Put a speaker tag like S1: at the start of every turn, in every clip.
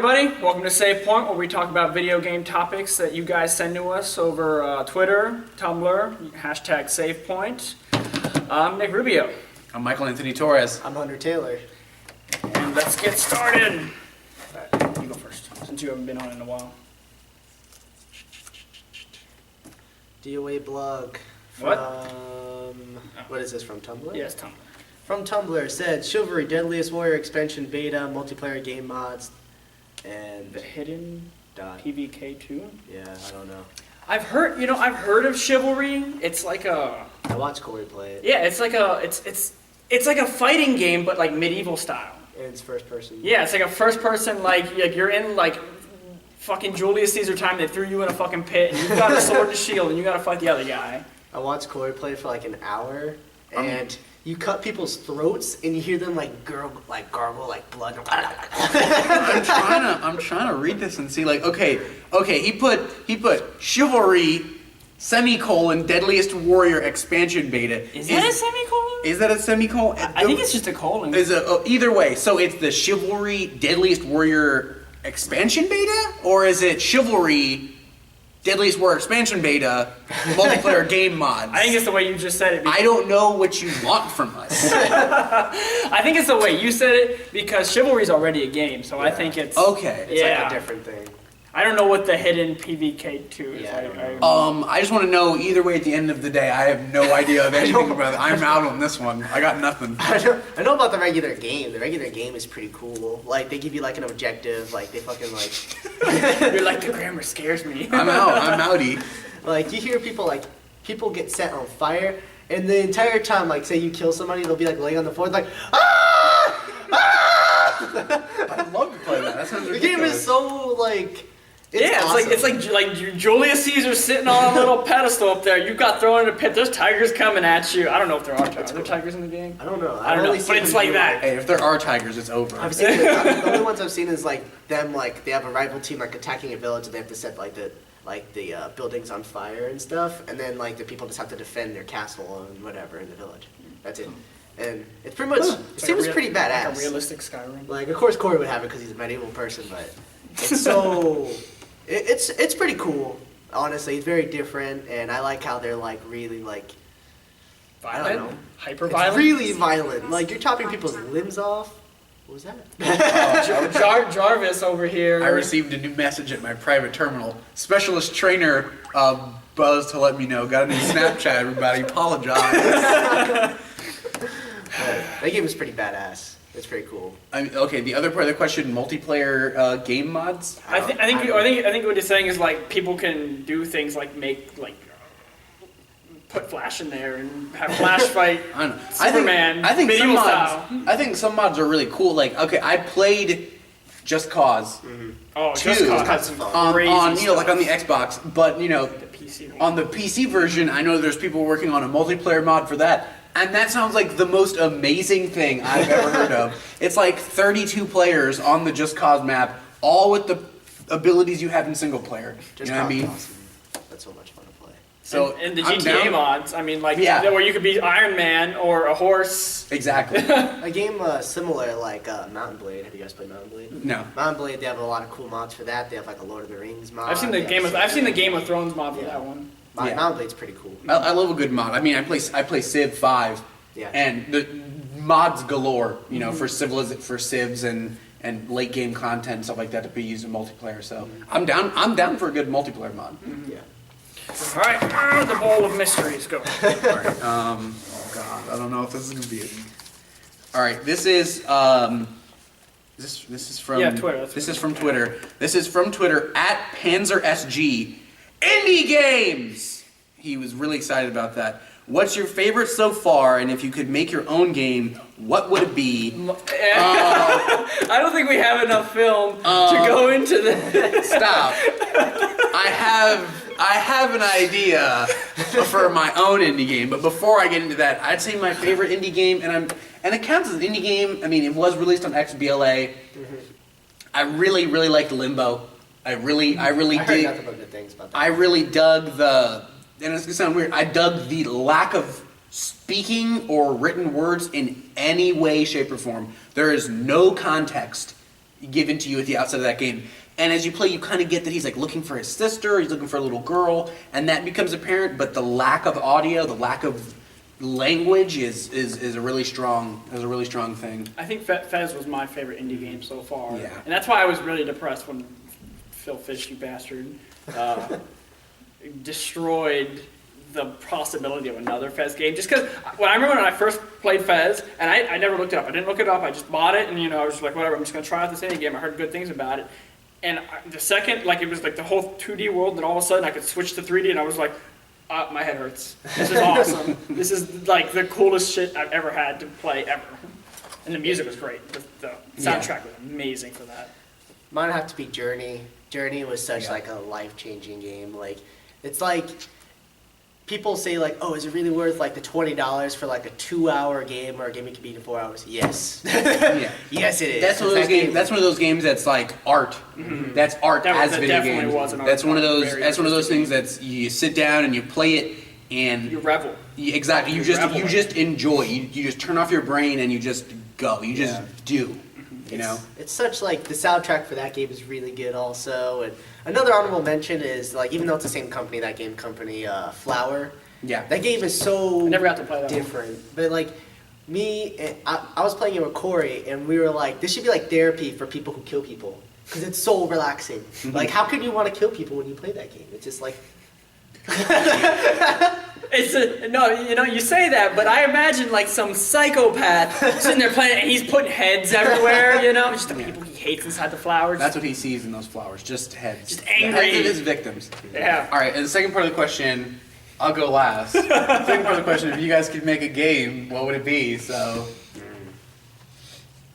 S1: everybody, welcome to Savepoint, where we talk about video game topics that you guys send to us over Twitter, Tumblr, hashtag Savepoint. I'm Nick Rubio.
S2: I'm Michael Anthony Torres.
S3: I'm Hunter Taylor.
S1: And let's get started. Alright, you go first, since you haven't been on in a while.
S3: DOA blog from...
S1: What?
S3: What is this, from Tumblr?
S1: Yes, Tumblr.
S3: From Tumblr, said Chivalry, Deadliest Warrior expansion beta, multiplayer game mods, and...
S1: The hidden PVK2?
S3: Yeah, I don't know.
S1: I've heard of Chivalry. It's like a...
S3: I watched Corey play it.
S1: Yeah, it's like a... It's like a fighting game, but like medieval style.
S3: And it's first person.
S1: Yeah, it's like a first person, like you're in like fucking Julius Caesar time. They threw you in a fucking pit, and you've got a sword and shield, and you got to fight the other guy.
S3: I watched Corey play for like an hour, and you cut people's throats, and you hear them like gargle like blood.
S2: I'm trying to read this and see like okay. He put Chivalry semicolon Deadliest Warrior expansion beta.
S1: Is that a semicolon?
S2: Is that a semicolon?
S1: I think it's just a colon.
S2: Either way, so it's the Chivalry Deadliest Warrior expansion beta, or is it Chivalry Deadliest Warrior expansion beta multiplayer game mods?
S1: I think it's the way you just said it.
S2: I don't know what you want from us.
S1: I think it's the way you said it because Chivalry's already a game, so I think it's
S2: okay.
S3: It's like a different thing.
S1: I don't know what the hidden PVK2 is.
S3: Yeah,
S2: I just want to know, either way, at the end of the day, I have no idea of anything about it. I'm out on this one. I got nothing.
S3: I know about the regular game. The regular game is pretty cool. Like, they give you, like, an objective. Like, they fucking, like...
S1: You're like, the grammar scares me.
S2: I'm out. I'm outie.
S3: Like, you hear people, like, people get set on fire, and the entire time, like, say you kill somebody, they'll be, like, laying on the floor, like, ah! Ah!
S2: I'd love to play that. That sounds ridiculous.
S3: The game is so, like...
S1: It's like Julius Caesar sitting on a little pedestal up there. You got thrown in a pit. There's tigers coming at you. I don't know if there are tigers. Are there tigers in the game?
S3: I don't know.
S1: I don't know. But it's like that.
S2: Hey, if there are tigers, it's over.
S3: I've seen the only ones I've seen is like them, like they have a rival team like attacking a village and they have to set like the buildings on fire and stuff, and then like the people just have to defend their castle and whatever in the village. That's it. And it's pretty much it seems pretty badass.
S1: Like a realistic Skyrim.
S3: Like of course Corey would have it because he's a medieval person, but it's so. It's pretty cool, honestly. It's very different, and I like how they're like really like
S1: Violent?
S3: I don't know.
S1: Hyper
S3: It's
S1: violent?
S3: really violent. Like you're chopping people's limbs off. What was that?
S1: Jarvis over here.
S2: I received a new message at my private terminal. Specialist trainer buzzed to let me know. Got a new Snapchat, everybody. Apologize.
S3: That game is pretty badass. It's pretty cool.
S2: I mean, okay, the other part of the question, multiplayer game mods?
S1: I think what he's saying is like people can do things like put Flash in there and have Flash fight Superman.
S2: I think
S1: medieval style.
S2: I think some mods are really cool. Like, okay, I played Just Cause.
S3: Mm-hmm.
S1: Oh,
S2: Two.
S1: Just Cause had some crazy
S2: on
S1: stuff.
S2: like on the Xbox, but
S1: The PC one.
S2: on the PC version, I know there's people working on a multiplayer mod for that. And that sounds like the most amazing thing I've ever heard of. It's like 32 players on the Just Cause map, all with the abilities you have in single player. You know what I mean?
S3: Awesome. That's so much fun to play.
S2: So
S1: and the
S2: I'm
S1: GTA
S2: down.
S1: mods, I mean, like
S2: Yeah.
S1: where you could be Iron Man or a horse.
S2: Exactly.
S3: A game similar like Mountain Blade. Have you guys played Mountain Blade?
S2: No.
S3: Mountain Blade, they have a lot of cool mods for that. They have like a Lord of the Rings mod.
S1: I've seen the Game of Thrones mod for that one.
S2: Yeah.
S3: Mountain Blade's pretty cool.
S2: I love a good mod. I mean, I play Civ 5,
S3: Yeah.
S2: and the mods galore. You know, for civs and late game content and stuff like that to be used in multiplayer. So I'm down for a good multiplayer mod.
S3: Yeah.
S1: All right, the bowl of mysteries, go.
S2: All right. Oh God, I don't know if this is gonna be it. All right. This is this is from
S1: Twitter.
S2: This is from Twitter. This is from Twitter at PanzerSG. Indie games. He was really excited about that. What's your favorite so far? And if you could make your own game, what would it be?
S1: I don't think we have enough film to go into this.
S2: Stop. I have an idea for my own indie game, but before I get into that, I'd say my favorite indie game, and it counts as an indie game. I mean, it was released on XBLA. I really liked Limbo. I really
S3: I heard
S2: did.
S3: nothing but good things about that.
S2: I really dug and it's gonna sound weird, I dug the lack of speaking or written words in any way, shape, or form. There is no context given to you at the outset of that game. And as you play, you kind of get that he's like looking for his sister, he's looking for a little girl, and that becomes apparent. But the lack of audio, the lack of language is a really strong thing.
S1: I think Fez was my favorite indie game so far.
S2: Yeah.
S1: And that's why I was really depressed when Phil Fish, you bastard, destroyed the possibility of another Fez game. Just because I remember when I first played Fez, and I never looked it up. I didn't look it up. I just bought it, and I was just like, whatever. I'm just gonna try out this indie game. I heard good things about it, and the second, like, it was like the whole 2D world, and all of a sudden I could switch to 3D, and I was like, my head hurts. This is awesome. This is like the coolest shit I've ever had to play ever. And the music was great. The soundtrack was amazing for that.
S3: Mine would have to be Journey. Journey was such like a life-changing game. Like, it's like people say like, oh, is it really worth like the $20 for like a 2-hour game, or a game you can beat in 4 hours? Yes.
S2: Yeah.
S3: Yes, it is.
S2: That's one of those games. That's one of those games that's like art.
S1: Mm-hmm.
S2: That's art as video
S1: definitely
S2: games.
S1: was an art.
S2: That's one of those.
S1: Very
S2: That's one of those
S1: interesting
S2: things that's you sit down and you play it and
S1: You revel.
S2: exactly. You just enjoy. You just turn off your brain and you just go. You just do. You know.
S3: It's such like the soundtrack for that game is really good also. And another honorable mention is like, even though it's the same company, that game company, Flower.
S2: Yeah.
S3: That game is so
S1: I never got to play that one.
S3: different. But like I was playing it with Corey, and we were like, this should be like therapy for people who kill people, because it's so relaxing. Like, how could you want to kill people when you play that game? It's just like.
S1: You say that, but I imagine like some psychopath sitting there playing, and he's putting heads everywhere. Just the people he hates inside the flowers.
S2: That's what he sees in those flowers. Just heads.
S1: Just
S2: The
S1: angry.
S2: heads of his victims.
S1: Yeah.
S2: All right. And the second part of the question, I'll go last. The second part of the question: if you guys could make a game, what would it be? So.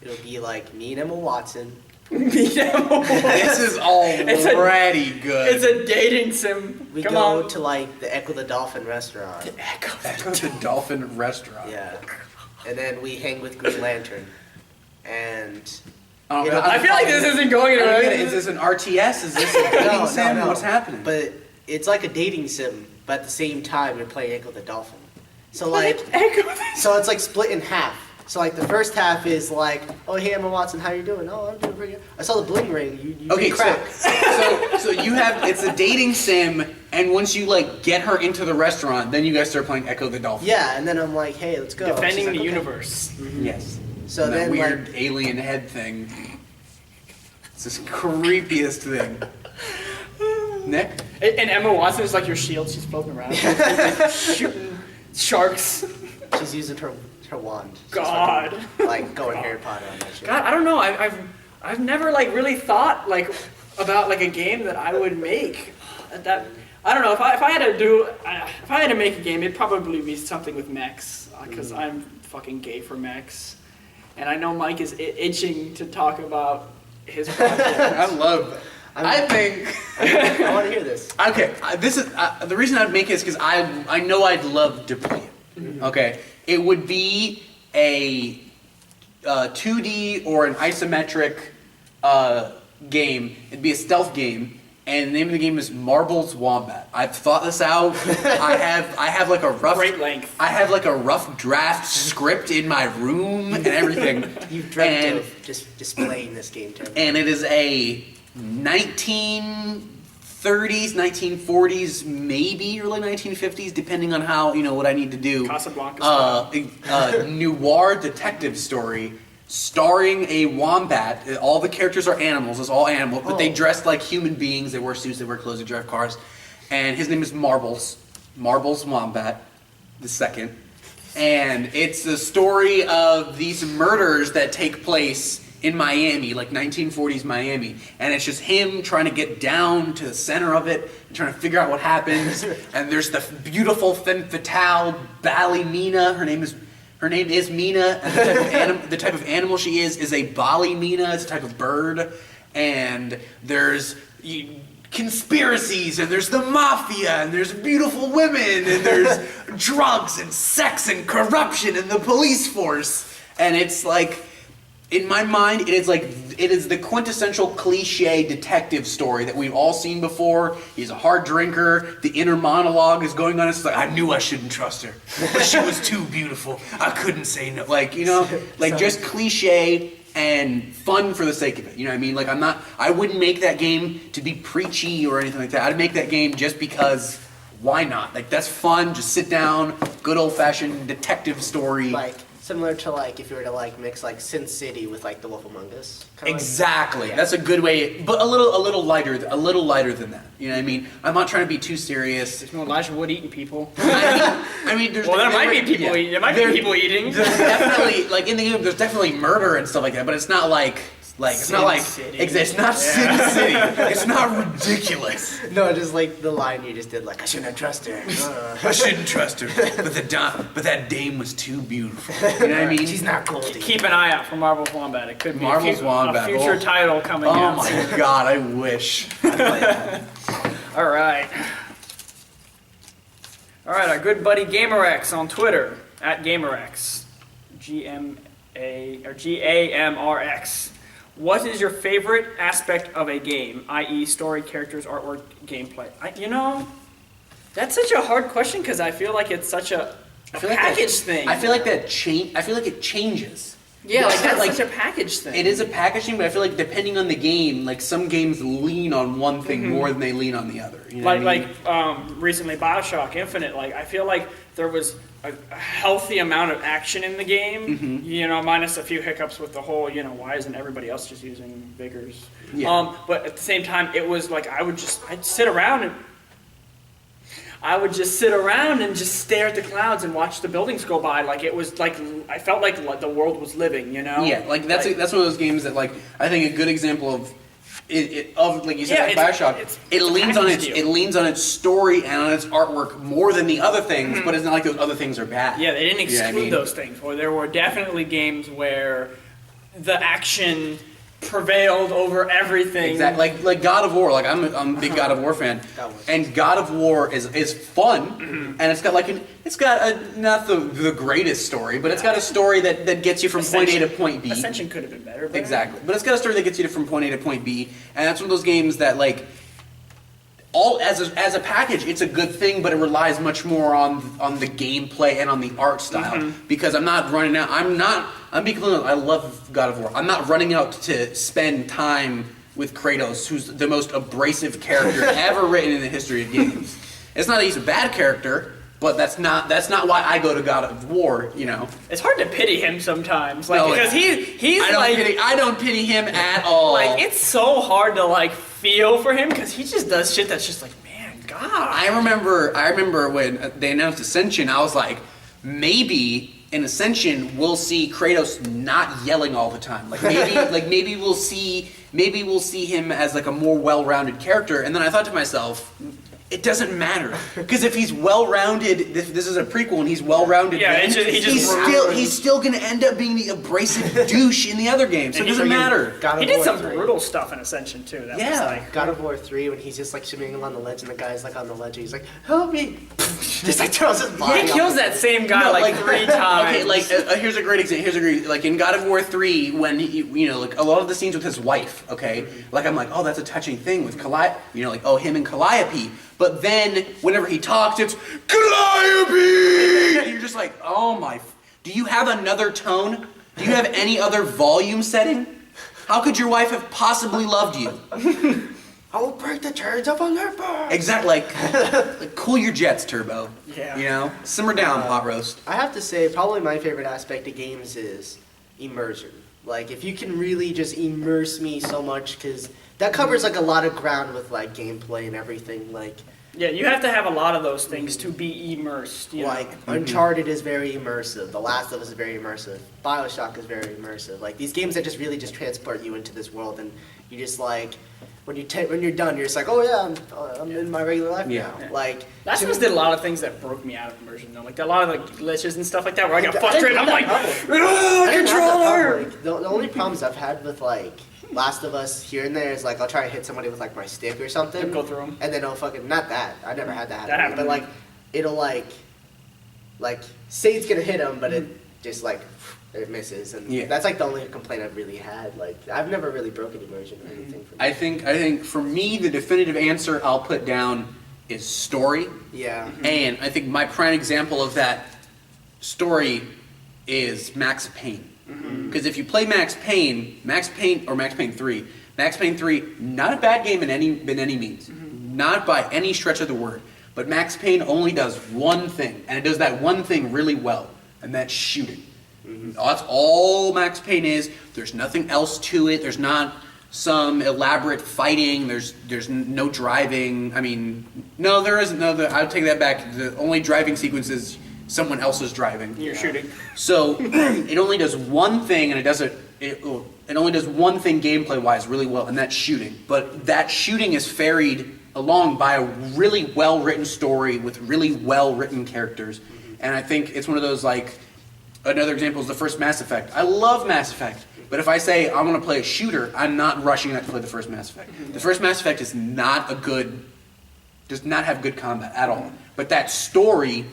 S3: It'll be like me and Emma Watson.
S2: This is already good.
S1: It's a dating sim.
S3: We
S1: Come
S3: go
S1: on.
S3: to like the Echo the Dolphin restaurant.
S2: Echo the Dolphin restaurant.
S3: Yeah. And then we hang with Green Lantern. And
S2: Oh,
S3: It'll-
S1: I feel like this isn't going
S2: I don't
S1: anywhere.
S2: get it. Is this an RTS? Is this a dating sim? What's happening?
S3: But it's like a dating sim, but at the same time you're playing Echo the Dolphin. So like so it's like split in half. So like the first half is like, oh hey Emma Watson, how you doing? Oh, I'm doing pretty good. I saw the bling ring. You
S2: Okay,
S3: did crack.
S2: so you have it's a dating sim, and once you like get her into the restaurant, then you guys start playing Echo the Dolphin.
S3: Yeah, and then I'm like, hey, let's go.
S1: Defending
S3: She's like,
S1: the
S3: okay.
S1: universe.
S2: Yes.
S3: So
S2: And that
S3: then
S2: weird
S3: like
S2: alien head thing. It's this creepiest thing. Nick?
S1: And Emma Watson is like your shield. She's floating around, shooting sharks.
S3: she's using her wand. She's
S1: God.
S3: fucking, like going Harry Potter on that shit.
S1: God, I don't know. I've never like really thought like about like a game that I would make. That I don't know if I had to make a game, it'd probably be something with mechs, because I'm fucking gay for mechs, and I know Mike is itching to talk about his project.
S2: I love I think
S3: I want to hear this.
S2: okay, this is the reason I'd make it is because I know I'd love to play it. Okay, it would be a 2D or an isometric game. It'd be a stealth game, and the name of the game is Marbles Wombat. I've thought this out. I have like a rough
S1: Great length.
S2: I have like a rough draft script in my room and everything.
S3: You've dreamt of just displaying this game to everyone.
S2: And it is a 1930s, 1940s, maybe early 1950s, depending on how, what I need to do.
S1: Casablanca style.
S2: Noir detective story starring a wombat. All the characters are animals. It's all animals, but they dress like human beings. They wear suits, they wear clothes, they drive cars. And his name is Marbles. Marbles Wombat, the second. And it's the story of these murders that take place in Miami, like 1940s Miami, and it's just him trying to get down to the center of it, and trying to figure out what happens. And there's the beautiful femme fatale Ballymena. Her name is Mina, and the type of animal she is a Ballymena. It's a type of bird. And there's conspiracies, and there's the mafia, and there's beautiful women, and there's drugs and sex and corruption and the police force. And it's like, in my mind, it is the quintessential cliche detective story that we've all seen before. He's a hard drinker. The inner monologue is going on. It's like, I knew I shouldn't trust her, but she was too beautiful. I couldn't say no. Just cliche. and fun for the sake of it. You know what I mean? Like I wouldn't make that game to be preachy or anything like that. I'd make that game just because why not? Like that's fun, just sit down, good old fashioned detective story.
S3: Like similar to like if you were to like mix like Sin City with like The Wolf Among Us.
S2: Exactly.
S3: Yeah.
S2: That's a good way, but a little lighter than that. You know what I mean? I'm not trying to be too serious.
S1: There's no Elijah Wood eating people.
S2: I mean, there's
S1: Well, there might be people eating. There might be people eating.
S2: There's definitely like in the game. There's definitely murder and stuff like that, but it's not like it's not like
S1: City.
S2: it's not Sin City. It's not ridiculous.
S3: No, just like the line you just did, like I shouldn't have trusted her.
S2: I shouldn't trust her, but that dame was too beautiful. You know what I mean?
S3: She's not Goldie.
S1: Keep an eye out for Marvel's Wombat. It could be
S2: Marvel's
S1: a
S2: Wombat.
S1: future title coming
S2: Oh
S1: out.
S2: my god, I wish. I'd play that.
S1: All right. All right, our good buddy GamerX on Twitter, @GamerX. GAMRX. What is your favorite aspect of a game, i.e. story, characters, artwork, gameplay? That's such a hard question because I feel like it's such a package thing.
S2: I feel like it changes.
S1: Yeah,
S2: Like that,
S1: that's such a package thing.
S2: It is a packaging, but I feel like depending on the game, like some games lean on one thing more than they lean on the other. You know what I mean?
S1: Recently BioShock Infinite, like I feel like there was a healthy amount of action in the game, minus a few hiccups with the whole, why isn't everybody else just using Vigors?
S2: Yeah.
S1: But at the same time, it was like I'd sit around and I would just sit around and just stare at the clouds and watch the buildings go by. Like it was like I felt like the world was living,
S2: Yeah, like that's one of those games that like I think a good example of like you said, like BioShock, it leans on its story and on its artwork more than the other things, but it's not like those other things are bad.
S1: Yeah, they didn't exclude those things. Or there were definitely games where the action prevailed over everything.
S2: Exactly, like God of War. Like I'm a big God of War fan, and God of War is fun, and it's got not the greatest story, but it's got a story that gets you from point A to point B.
S1: Ascension could have been better. But
S2: Exactly, but it's got a story that gets you from point A to point B, and that's one of those games that like. All as a package, it's a good thing, but it relies much more on the gameplay and on the art style. Because I'm not running out. I'm being clear. I love God of War. I'm not running out to spend time with Kratos, who's the most abrasive character ever written in the history of games. It's not that he's a bad character, but that's not why I go to God of War.
S1: It's hard to pity him sometimes, because
S2: I don't pity him at all.
S1: Like it's so hard to feel for him because he just does shit that's just like, man, God.
S2: I remember when they announced Ascension, I was like, maybe in Ascension we'll see Kratos not yelling all the time. Maybe we'll see him as like a more well-rounded character. And then I thought to myself, it doesn't matter because if he's well-rounded, this is a prequel and he's well-rounded.
S1: Yeah,
S2: he's still gonna end up being the abrasive douche in the other game, so it doesn't matter.
S1: He did some brutal stuff in Ascension too. That was like
S3: God of War 3 when he's just like swimming along the ledge and the guy's like on the ledge and he's like, help me! Just like throws his body.
S1: He kills that same guy 3 times.
S2: Okay, here's a great example. Like in God of War 3, when like a lot of the scenes with his wife. Okay, like I'm like, oh, that's a touching thing with Calliope. Him and Calliope. But then, whenever he talks, it's Calliope! And you're just like, oh my... Do you have another tone? Do you have any other volume setting? How could your wife have possibly loved you?
S3: I will break the chains of Olympus!
S2: Exactly, like cool your jets, Turbo.
S1: Yeah.
S2: Simmer down, hot roast.
S3: I have to say, probably my favorite aspect of games is immersion. Like, if you can really just immerse me so much, because that covers like a lot of ground with like gameplay and everything. Like,
S1: yeah, you have to have a lot of those things to be immersed.
S3: Uncharted is very immersive. The Last of Us is very immersive. BioShock is very immersive. Like these games that just really just transport you into this world, and you just like when you're done, you're just like, oh yeah, I'm in my regular life now. Like
S1: Last of Us did a lot of things that broke me out of immersion though. Like a lot of like glitches and stuff like that where I got frustrated. I'm like, controller.
S3: The only problems I've had with like Last of Us here and there is like I'll try to hit somebody with like my stick or something.
S1: Go through them.
S3: And then I'll fucking not that. I never had that happen.
S1: That happened.
S3: But like it'll like say it's gonna hit them, but it just like it misses, and that's like the only complaint I've really had. Like I've never really broken immersion or anything. For me.
S2: I think for me the definitive answer I'll put down is story.
S3: Yeah.
S2: And I think my prime example of that story is Max Payne. Because if you play Max Payne 3, Max Payne 3, not a bad game in any means. Not by any stretch of the word. But Max Payne only does one thing, and it does that one thing really well, and that's shooting. That's all Max Payne is. There's nothing else to it. There's not some elaborate fighting. There's no driving. I mean, no, there isn't. No, I'll take that back. The only driving sequence is someone else is driving.
S1: You're shooting.
S2: So it only does one thing, and it only does one thing gameplay-wise really well, and that's shooting. But that shooting is ferried along by a really well-written story with really well-written characters. And I think it's one of those, like, another example is the first Mass Effect. I love Mass Effect, but if I say I want to play a shooter, I'm not rushing out to play the first Mass Effect. The first Mass Effect is does not have good combat at all. But that story...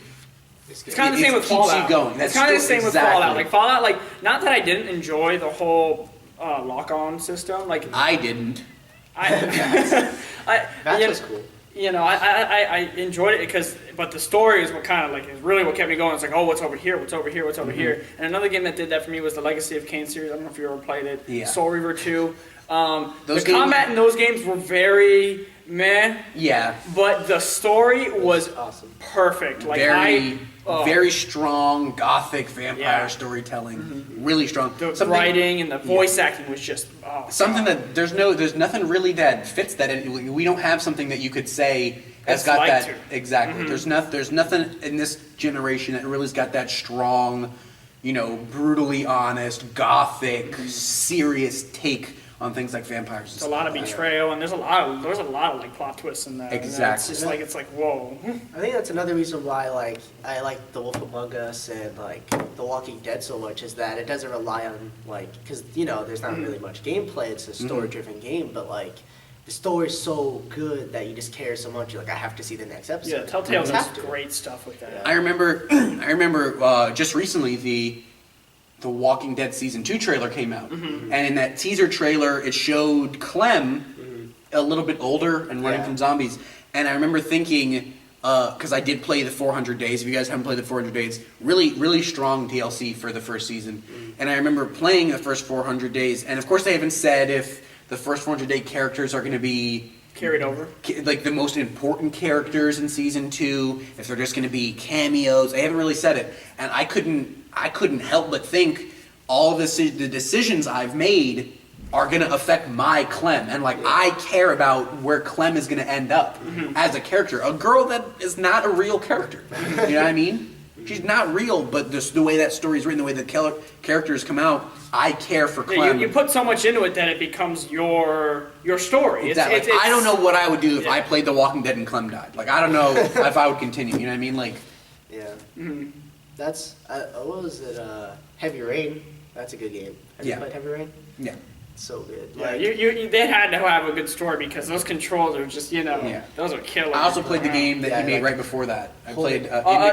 S1: It's kind of the same with Fallout.
S2: You going.
S1: It's kind of the same with Fallout. Like Fallout, like not that I didn't enjoy the whole lock-on system. Like
S2: I didn't.
S3: That was cool.
S1: You know, I enjoyed it but the story is what kind of like is really what kept me going. It's like, oh, what's over here? What's over here? What's over here? And another game that did that for me was the Legacy of Kain series. I don't know if you ever played it.
S2: Yeah.
S1: Soul Reaver 2. The combat in those games were very meh.
S2: Yeah.
S1: But the story was
S3: awesome.
S1: Perfect. Like
S2: very strong gothic vampire storytelling. Really strong.
S1: The writing and the voice acting was just
S2: something that there's nothing really that fits that. We don't have something that you could say has got that exactly. There's nothing in this generation that really's got that strong, brutally honest, gothic, serious take on things like vampires.
S1: It's a lot of betrayal, and there's a lot of like plot twists in that.
S2: Exactly.
S1: It's like whoa.
S3: I think that's another reason why I like The Wolf Among Us and like The Walking Dead so much is that it doesn't rely on because there's not really much gameplay. It's a story-driven game, but like the story's so good that you just care so much. You're like, I have to see the next episode.
S1: Yeah, Telltale does great stuff with that.
S2: I remember just recently the Walking Dead Season 2 trailer came out. And in that teaser trailer, it showed Clem a little bit older and running from zombies. And I remember thinking, because I did play the 400 Days. If you guys haven't played the 400 Days, really, really strong DLC for the first season. And I remember playing the first 400 Days. And of course, they haven't said if the first 400 Day characters are going to be
S1: carried over,
S2: like the most important characters in Season 2, if they're just going to be cameos. They haven't really said it. And I couldn't help but think all the decisions I've made are going to affect my Clem. And I care about where Clem is going to end up as a character. A girl that is not a real character. You know what I mean? She's not real, but the way that story's written, the way the characters come out, I care for Clem.
S1: You put so much into it that it becomes your story.
S2: Exactly. I don't know what I would do if I played The Walking Dead and Clem died. I don't know if I would continue. You know what I mean?
S3: Yeah. That's what was it? Heavy Rain. That's a good game. Have you played Heavy Rain?
S2: Yeah.
S3: So good.
S1: Yeah, they had to have a good story because those controls are just those are killer.
S2: I also played the game that he made right before that. I played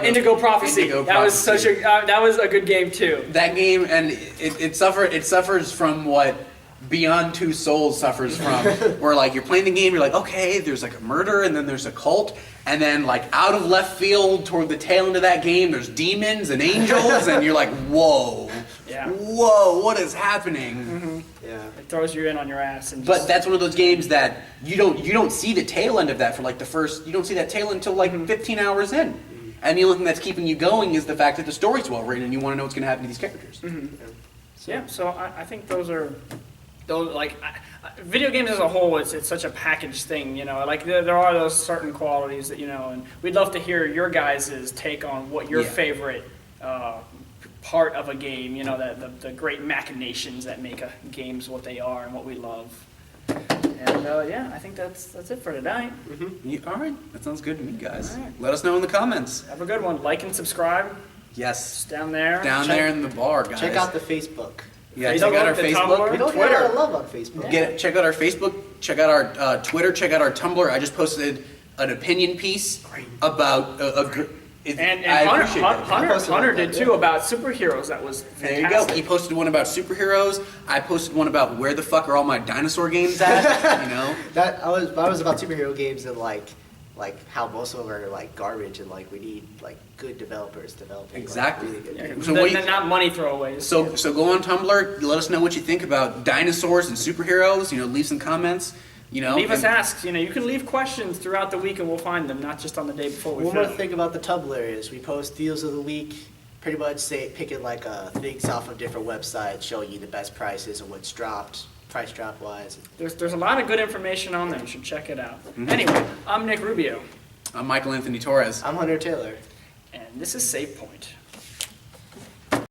S1: Indigo Prophecy. That was a good game too.
S2: That game, and it suffers from what Beyond Two Souls suffers from, where you're playing the game, you're like, okay, there's a murder and then there's a cult, and then out of left field toward the tail end of that game, there's demons and angels, and you're like, whoa.
S1: Yeah.
S2: Whoa, what is happening?
S3: Yeah.
S1: It throws you in on your ass.
S2: But that's one of those games that you don't see the tail end of that for the first, you don't see that tail until 15 hours in. And the only thing that's keeping you going is the fact that the story's well written and you want to know what's going to happen to these characters.
S1: So I think those video games as a whole, it's such a packaged thing, there are those certain qualities that, and we'd love to hear your guys' take on what your favorite part of a game, the great machinations that make games what they are and what we love. And I think that's it for tonight.
S2: All right, that sounds good to me, guys.
S1: All right.
S2: Let us know in the comments.
S1: Have a good one. Like and subscribe.
S2: Yes.
S1: It's down there.
S2: There in the bar, guys.
S3: Check out the Facebook.
S2: Yeah, check out our Facebook.
S3: We don't get a lot of love on Facebook.
S2: Check out our Facebook. Check out our Twitter. Check out our Tumblr. I just posted an opinion piece about
S1: And Hunter did too about superheroes. That was fantastic.
S2: There you go. He posted one about superheroes. I posted one about where the fuck are all my dinosaur games at.
S3: That I was about superhero games and like how most of them are like garbage, and like we need like good developers developing
S2: Exactly.
S3: like, really good
S1: Yeah,
S3: games.
S2: So what do you-
S1: not money throwaways.
S2: So go on Tumblr. Let us know what you think about dinosaurs and superheroes. Leave some comments.
S1: Leave us
S2: and-
S1: asks. You can leave questions throughout the week and we'll find them, not just on the day before we
S3: One more
S1: film.
S3: thing about the Tumblr is we post deals of the week. Pretty much picking like things off of different websites, showing you the best prices and what's dropped, price drop wise.
S1: There's a lot of good information on there. You should check it out. Anyway, I'm Nick Rubio,
S2: I'm Michael Anthony Torres.
S3: I'm Hunter Taylor.
S1: and this is Savepoint.